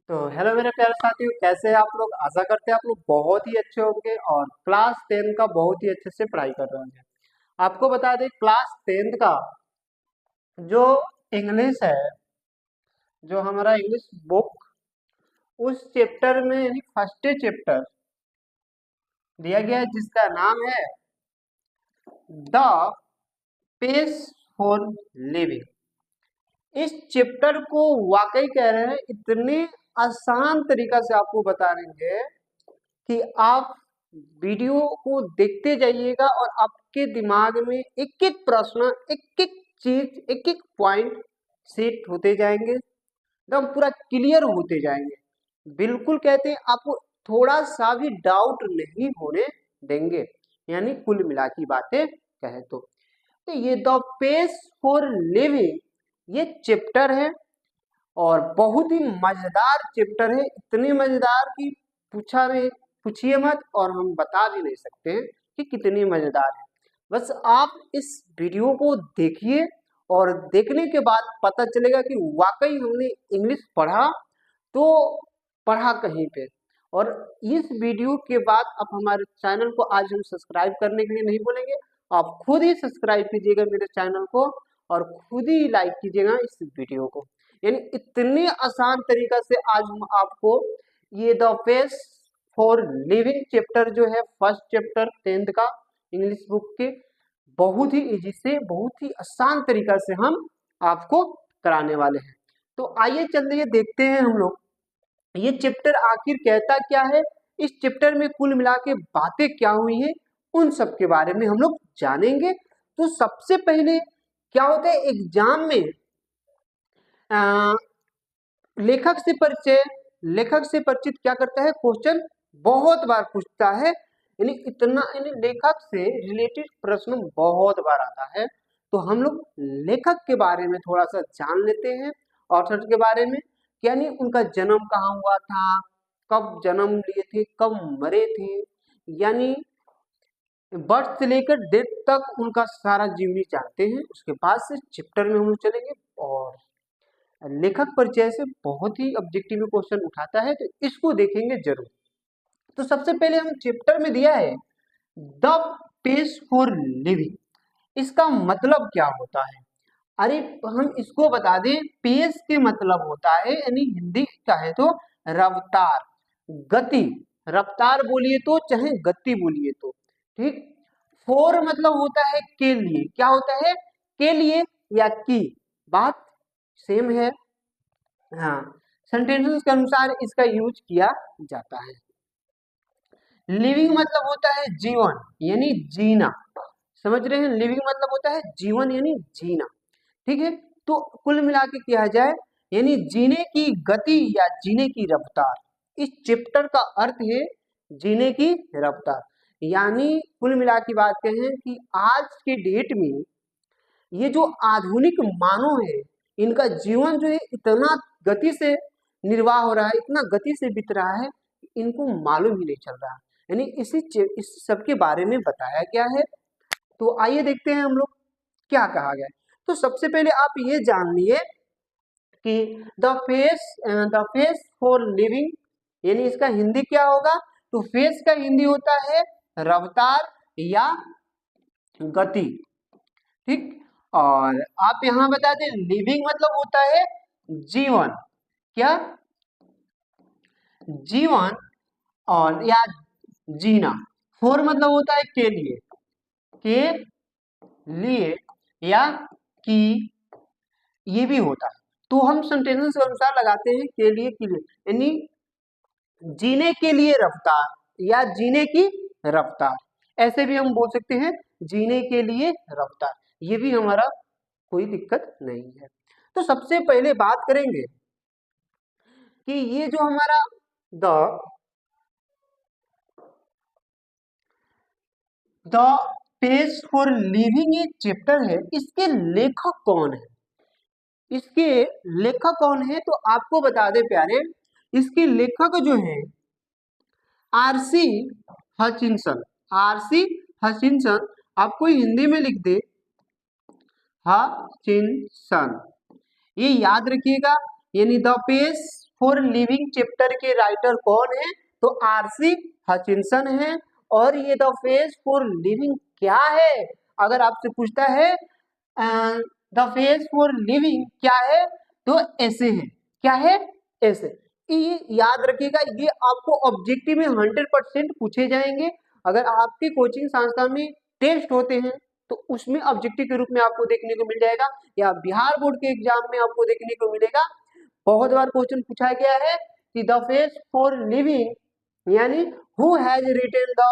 तो हेलो मेरे प्यारे साथियों, कैसे हैं आप लोग। आशा करते हैं आप लोग बहुत ही अच्छे होंगे और क्लास 10 का बहुत ही अच्छे से पढ़ाई कर रहे होंगे। आपको बता दें, क्लास 10 का जो इंग्लिश है, जो हमारा इंग्लिश बुक, उस चैप्टर में यानी फर्स्ट चैप्टर दिया गया है जिसका नाम है द पेस फॉर लिविंग। इस चैप्टर को वाकई कह रहे हैं, इतने आसान तरीका से आपको बता देंगे कि आप वीडियो को देखते जाइएगा और आपके दिमाग में एक एक प्रश्न, एक एक चीज, एक एक पॉइंट सेट होते जाएंगे, एकदम पूरा क्लियर होते जाएंगे। बिल्कुल कहते हैं आपको थोड़ा सा भी डाउट नहीं होने देंगे। यानी कुल मिला की बातें कहे तो ये द पेस फॉर लिविंग ये चैप्टर है और बहुत ही मजेदार चैप्टर है। इतने मजेदार कि पूछिए मत, और हम बता भी नहीं सकते हैं कि कितनी मजेदार है। बस आप इस वीडियो को देखिए और देखने के बाद पता चलेगा कि वाकई हमने इंग्लिश पढ़ा तो पढ़ा कहीं पे। और इस वीडियो के बाद आप हमारे चैनल को आज हम सब्सक्राइब करने के लिए नहीं बोलेंगे, आप खुद ही सब्सक्राइब कीजिएगा मेरे चैनल को और खुद ही लाइक कीजिएगा इस वीडियो को। यानी इतने आसान तरीका से आज हम आपको ये the face for living chapter जो है, फर्स्ट चैप्टर 10th का इंग्लिश बुक के, बहुत ही इजी से, बहुत ही आसान तरीका से हम आपको कराने वाले हैं। तो आइए चलिए देखते हैं हम लोग ये चैप्टर आखिर कहता क्या है, इस चैप्टर में कुल मिला के बातें क्या हुई हैं, उन सब के बारे में हम लोग जानेंगे। तो सबसे पहले क्या होता है एग्जाम में लेखक से परिचय, लेखक से परिचित क्या करता है, क्वेश्चन बहुत बार पूछता है। यानी इतना, यानी लेखक से रिलेटेड प्रश्न बहुत बार आता है। तो हम लोग लेखक के बारे में थोड़ा सा जान लेते हैं, ऑथर के बारे में, यानी उनका जन्म कहाँ हुआ था, कब जन्म लिए थे, कब मरे थे, यानी बर्थ से लेकर डेथ तक उनका सारा जीवनी जानते हैं। उसके बाद से चैप्टर में हम लोग चलेंगे और लेखक परिचय से बहुत ही ऑब्जेक्टिव क्वेश्चन उठाता है, तो इसको देखेंगे जरूर। तो सबसे पहले हम चैप्टर में दिया है द पेस फॉर लिविंग, इसका मतलब क्या होता है। अरे हम इसको बता दें, पेस के मतलब होता है, यानी हिंदी का है तो रफ्तार, गति, रफ्तार बोलिए तो चाहे गति बोलिए तो ठीक। फॉर मतलब होता है के लिए, क्या होता है, के लिए या की, बात सेम है। हाँ, सेंटेंसेस के अनुसार इसका यूज किया जाता है। लिविंग मतलब होता है जीवन, यानी जीना, समझ रहे हैं, लिविंग मतलब होता है जीवन यानी जीना, ठीक है। तो कुल मिला के किया जाए, यानी जीने की गति या जीने की रफ्तार, इस चैप्टर का अर्थ है जीने की रफ्तार। यानी कुल मिला की बात कहें कि आज के डेट में ये जो आधुनिक मानव है, इनका जीवन जो है इतना गति से निर्वाह हो रहा है, इतना गति से बीत रहा है, इनको मालूम ही नहीं चल रहा। यानी इस सब के बारे में बताया गया है। तो आइए देखते हैं हम लोग क्या कहा गया है। तो सबसे पहले आप ये जान लिए कि द फेस फॉर लिविंग, यानी इसका हिंदी क्या होगा। तो फेस का हिंदी होता है रफ्तार या गति, ठीक। और आप यहां बता दें लिविंग मतलब होता है जीवन, क्या, जीवन, और या जीना। फॉर मतलब होता है के लिए, के लिए या की, ये भी होता है। तो हम सेंटेंस के अनुसार लगाते हैं के लिए, यानी जीने के लिए रफ्तार या जीने की रफ्तार, ऐसे भी हम बोल सकते हैं जीने के लिए रफ्तार, ये भी हमारा कोई दिक्कत नहीं है। तो सबसे पहले बात करेंगे कि ये जो हमारा द पेज फॉर लिविंग ये चैप्टर है, इसके लेखक कौन है, इसके लेखक कौन है। तो आपको बता दे प्यारे, इसके लेखक जो है आरसी हचिंसन, आरसी हचिंसन, आपको हिंदी में लिख दे हचिंसन, ये याद रखिएगा। यानी the page for living chapter के राइटर कौन है? तो आरसी हचिंसन है। और ये द फेज फॉर लिविंग क्या है? अगर आपसे पूछता है द फेज फॉर लिविंग क्या है, तो ऐसे है। क्या है? ऐसे। ये याद रखिएगा, ये आपको ऑब्जेक्टिव में 100% पूछे जाएंगे। अगर आपके कोचिंग संस्था में टेस्ट होते हैं तो उसमें ऑब्जेक्टिव के रूप में आपको देखने को मिल जाएगा, या बिहार बोर्ड के एग्जाम में आपको देखने को मिलेगा। बहुत बार क्वेश्चन पूछा गया है कि द फेज फॉर लिविंग यानी who has written the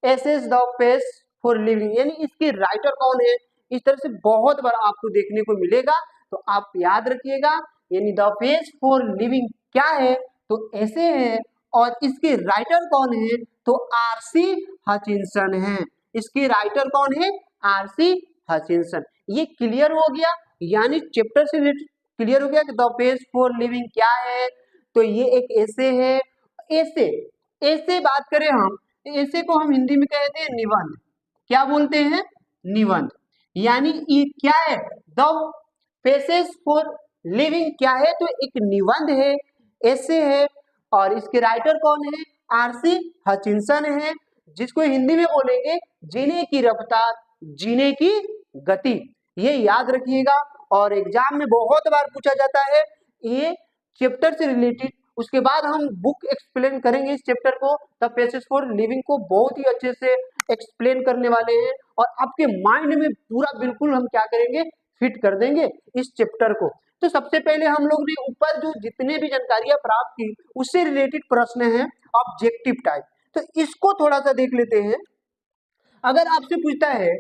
essays the phase for living, यानी इसके राइटर कौन है। इस तरह से बहुत बार आपको देखने को मिलेगा, तो आप याद रखिएगा। यानी द फेज फॉर लिविंग क्या है, तो ऐसे है। और इसके राइटर कौन है, तो आरसी हचिंसन है। इसके राइटर कौन है? R C Hutchinson. ये क्लियर हो गया, यानी चैप्टर से रिलेटेड क्लियर हो गया कि द पेज फॉर लिविंग क्या है। तो ये एक ऐसे है। ऐसे ऐसे बात करें हम, ऐसे को हम हिंदी में कहते हैं निबंध। क्या बोलते हैं? निबंध। यानी ये क्या है? द पेसेज फॉर लिविंग क्या है, तो एक निबंध है, ऐसे है। और इसके राइटर कौन है? आरसी हचिंसन है, जिसको हिंदी में बोलेंगे जीने की रफ्तार, जीने की गति। ये याद रखिएगा, और एग्जाम में बहुत बार पूछा जाता है ये चैप्टर से रिलेटेड। उसके बाद हम बुक एक्सप्लेन करेंगे इस चैप्टर को, द पेसेज फॉर लिविंग को बहुत ही अच्छे से एक्सप्लेन करने वाले हैं, और आपके माइंड में पूरा बिल्कुल हम क्या करेंगे, फिट कर देंगे इस चैप्टर को। तो सबसे पहले हम लोग ने ऊपर जो जितने भी जानकारियां प्राप्त की उससे रिलेटेड प्रश्न है ऑब्जेक्टिव टाइप, तो इसको थोड़ा सा देख लेते हैं। अगर आपसे पूछता है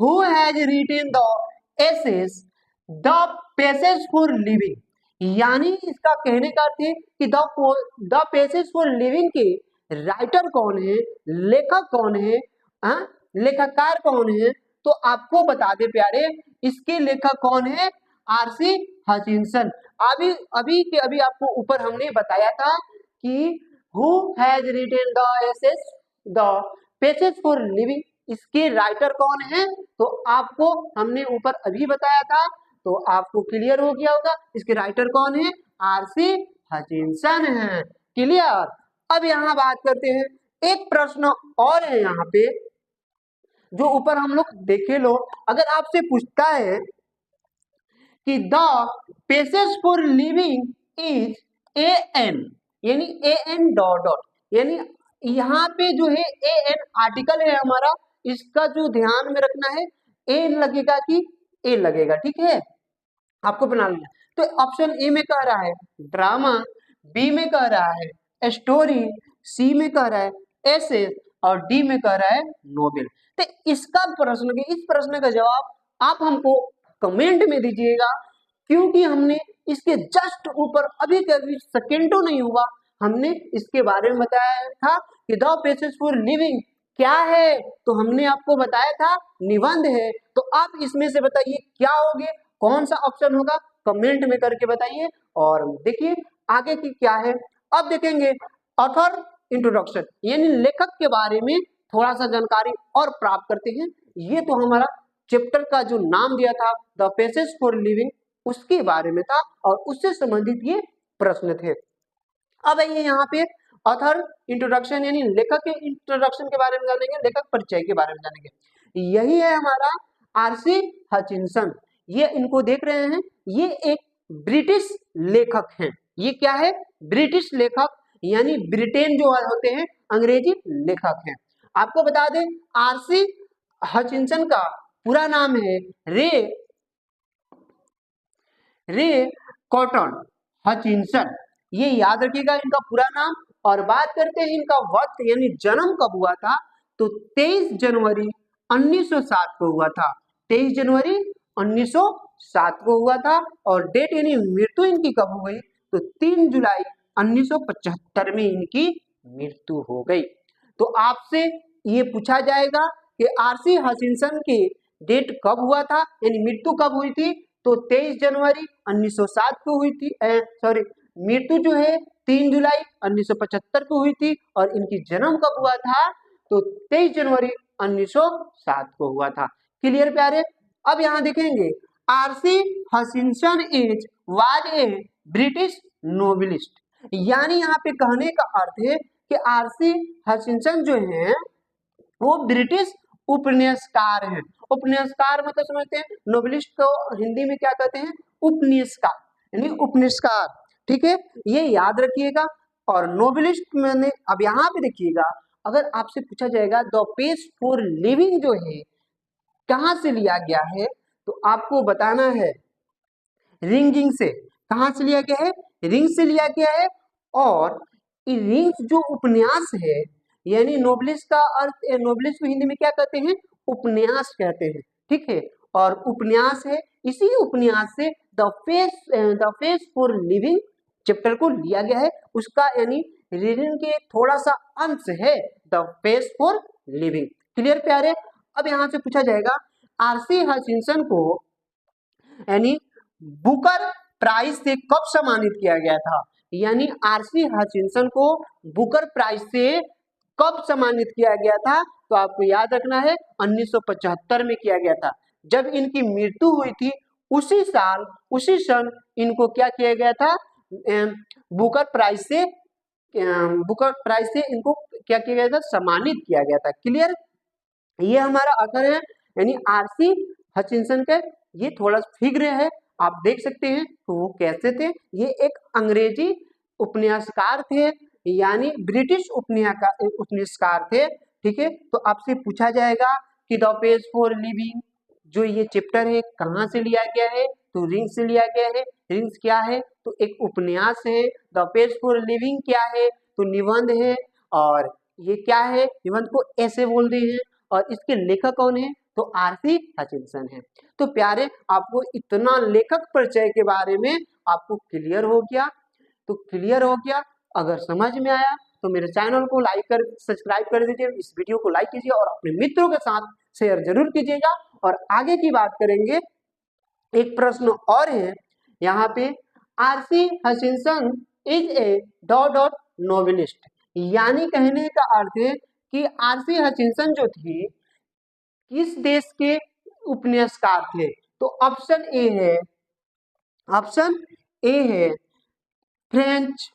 who has written the essays the passage for living, यानी इसका कहने का अर्थ है कि द पेसेज फॉर लिविंग के राइटर कौन है, लेखक कौन है, लेखककार कौन है, तो आपको बता दे प्यारे, इसके लेखक कौन है? R C Hutchinson. अभी आपको ऊपर हमने बताया था कि who has written the essays the passage for living, इसके राइटर कौन है, तो आपको हमने ऊपर अभी बताया था, तो आपको क्लियर हो गया होगा इसके राइटर कौन है? आरसी हचिंसन है। क्लियर। अब यहाँ बात करते हैं, एक प्रश्न और है यहाँ पे जो ऊपर हम लोग देखे लो। अगर आपसे पूछता है कि the passage for living is a an, यानी ए एन डॉट डॉट, यानी यहाँ पे जो है ए एन आर्टिकल है हमारा, इसका जो ध्यान में रखना है ए लगेगा कि ए लगेगा, ठीक है, आपको बना लेना। तो ऑप्शन ए में कह रहा है ड्रामा, बी में कह रहा है स्टोरी, सी में कह रहा है एसे, और डी में कह रहा है नोवेल। तो इसका प्रश्न, इस प्रश्न का जवाब आप हमको कमेंट में दीजिएगा, क्योंकि हमने इसके जस्ट ऊपर अभी कभी सेकेंडों नहीं हुआ हमने इसके बारे में बताया था कि द पेसेज फॉर लिविंग क्या है, तो हमने आपको बताया था निबंध है। तो आप इसमें से बताइए क्या होगे, कौन सा ऑप्शन होगा, कमेंट में करके बताइए। और देखिए आगे की क्या है। अब देखेंगे ऑथर इंट्रोडक्शन, यानी लेखक के बारे में थोड़ा सा जानकारी और प्राप्त करते हैं। ये तो हमारा चैप्टर का जो नाम दिया था द पेसेज फॉर लिविंग, उसके बारे में था, और उससे संबंधित ये प्रश्न थे। अब आइए यहाँ पे ऑथर इंट्रोडक्शन, यानी लेखक के इंट्रोडक्शन के बारे में जानेंगे, लेखक परिचय के बारे में जानेंगे। यही है हमारा आरसी हचिंसन। ये इनको देख रहे हैं, ये एक ब्रिटिश लेखक हैं। ये क्या है? ब्रिटिश लेखक, यानी ब्रिटेन जो होते हैं अंग्रेजी लेखक हैं। आपको बता दें आरसी हचिंसन का पूरा नाम है रे कॉटन हचिंसन। ये याद रखिएगा इनका पूरा नाम। और बात करते हैं इनका वक्त, यानी जन्म कब हुआ था, तो 23 जनवरी 1907 को हुआ था। 23 जनवरी 1907 को हुआ था। और डेट यानी मृत्यु इनकी कब हो गई, तो 3 जुलाई 1975 में इनकी मृत्यु हो गई। तो आपसे ये पूछा जाएगा कि आरसी हचिंसन की डेट कब हुआ था, यानी मृत्यु कब हुई थी, तो 23 जनवरी 1907 को हुई थी। मृत्यु जो है 3 जुलाई 1975 को हुई थी, और इनकी जन्म कब हुआ था, तो 23 जनवरी 1907 को हुआ था। क्लियर प्यारे। अब यहाँ देखेंगे RC Hutchinson is was a British novelist. यानी यहाँ पे कहने का अर्थ है कि आरसी हचिंसन जो है वो ब्रिटिश उपन्यासकार हैं। उपन्यासकार मतलब समझते हैं, नोबलिस्ट को हिंदी में क्या कहते हैं, उपन्यासकार, यानी उपन्यासकार। ठीक है, ये याद रखिएगा। और नोबलिस्ट मैंने अब यहाँ पे देखिएगा, अगर आपसे पूछा जाएगा द पेज फॉर लिविंग जो है कहाँ से लिया गया है, तो आपको बताना है रिंगिंग से। कहाँ से लिया गया है, रिंग से लिया गया है। और रिंग्स जो उपन्यास है, यानी नोबलिस्ट का अर्थ, नोबलिस्ट को हिंदी में क्या कहते हैं, उपन्यास कहते हैं। ठीक है, और उपन्यास है, इसी उपन्यास से the face for living chapter को लिया गया है। उसका यानी रीडिंग के थोड़ा सा अंश है the face for living. Clear प्यारे। अब यहाँ से पूछा जाएगा आरसी हचिंसन को यानी बुकर प्राइज से कब सम्मानित किया गया था। यानी आरसी हचिंसन को बुकर प्राइज से कब सम्मानित किया गया था, तो आपको याद रखना है 1975 में किया गया था। जब इनकी मृत्यु हुई थी उसी साल उसी सन इनको क्या किया गया था, बुकर प्राइज से इनको क्या किया गया था, सम्मानित किया गया था। क्लियर। ये हमारा आंसर है, यानी आरसी हचिंसन का ये थोड़ा फिगर है, आप देख सकते हैं तो वो कैसे थे। ये एक अंग्रेजी उपन्यासकार थे, यानी ब्रिटिश उपन्यासकार थे। ठीक है, तो आपसे पूछा जाएगा कि द पेज फॉर लिविंग जो ये चैप्टर है कहाँ से लिया गया है, तो रिंग से लिया गया है। रिंग्स क्या है, तो एक उपन्यास है। द पेज फॉर लिविंग क्या है, तो निबंध है। और ये क्या है, निबंध को ऐसे बोलते हैं। और इसके लेखक कौन है, तो आरसी हचिंसन है। तो प्यारे, आपको इतना लेखक परिचय के बारे में आपको क्लियर हो गया, तो क्लियर हो गया। अगर समझ में आया तो मेरे चैनल को सब्सक्राइब कर दीजिए, इस वीडियो को लाइक कीजिए और अपने मित्रों के साथ शेयर जरूर कीजिएगा। और आगे की बात करेंगे। एक प्रश्न और है यहाँ पे, RC Hutchinson is a dot novelist. यानी कहने का अर्थ है कि आरसी हचिंसन जो थी किस देश के उपन्यासकार थे, तो ऑप्शन ए है फ्रेंच,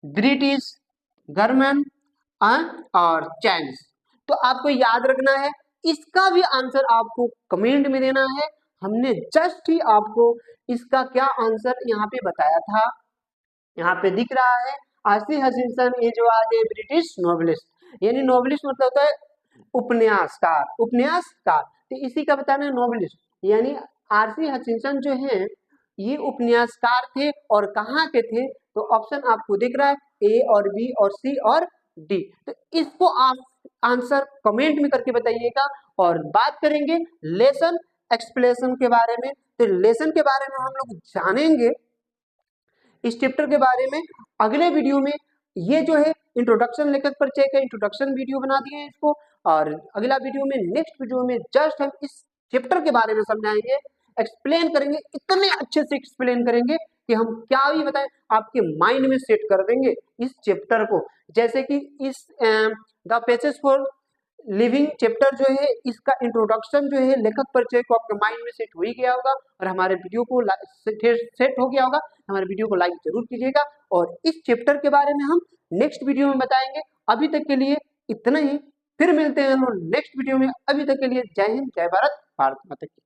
ब्रिटिश, जर्मन और चाइनीज। तो आपको याद रखना है, इसका भी आंसर आपको कमेंट में देना है। हमने जस्ट ही आपको इसका क्या आंसर यहाँ पे बताया था, यहाँ पे दिख रहा है R C Hutchinson is was a British novelist. यानी नोवेलिस्ट मतलब होता है उपन्यासकार, तो इसी का बताना है नोवेलिस्ट। यानी आरसी हचिंसन जो है ये उपन्यासकार थे, और कहाँ के थे, तो ऑप्शन आपको दिख रहा है ए और बी और सी और डी। तो इसको आप आंसर कमेंट में करके बताइएगा। और बात करेंगे लेसन एक्सप्लेनेशन के बारे में, तो लेसन के बारे में हम लोग जानेंगे इस चैप्टर के बारे में अगले वीडियो में। ये जो है इंट्रोडक्शन, लेखक परिचय का इंट्रोडक्शन वीडियो बना दिए हैं इसको, और अगला वीडियो में, नेक्स्ट वीडियो में जस्ट हम इस चैप्टर के बारे में समझाएंगे, एक्सप्लेन करेंगे, इतने अच्छे से एक्सप्लेन करेंगे कि हम क्या भी बताएं आपके माइंड में सेट कर देंगे इस चैप्टर को। जैसे कि इस the pages for living chapter जो है, इसका इंट्रोडक्शन जो है, लेखक परिचय को आपके माइंड में सेट हो ही गया होगा, और हमारे वीडियो को सेट हो गया होगा। हमारे वीडियो को लाइक जरूर कीजिएगा, और इस चैप्टर के बारे में हम नेक्स्ट वीडियो में बताएंगे। अभी तक के लिए इतना ही, फिर मिलते हैं हम नेक्स्ट वीडियो में। अभी तक के लिए जय हिंद, जय भारत, भारत माता की।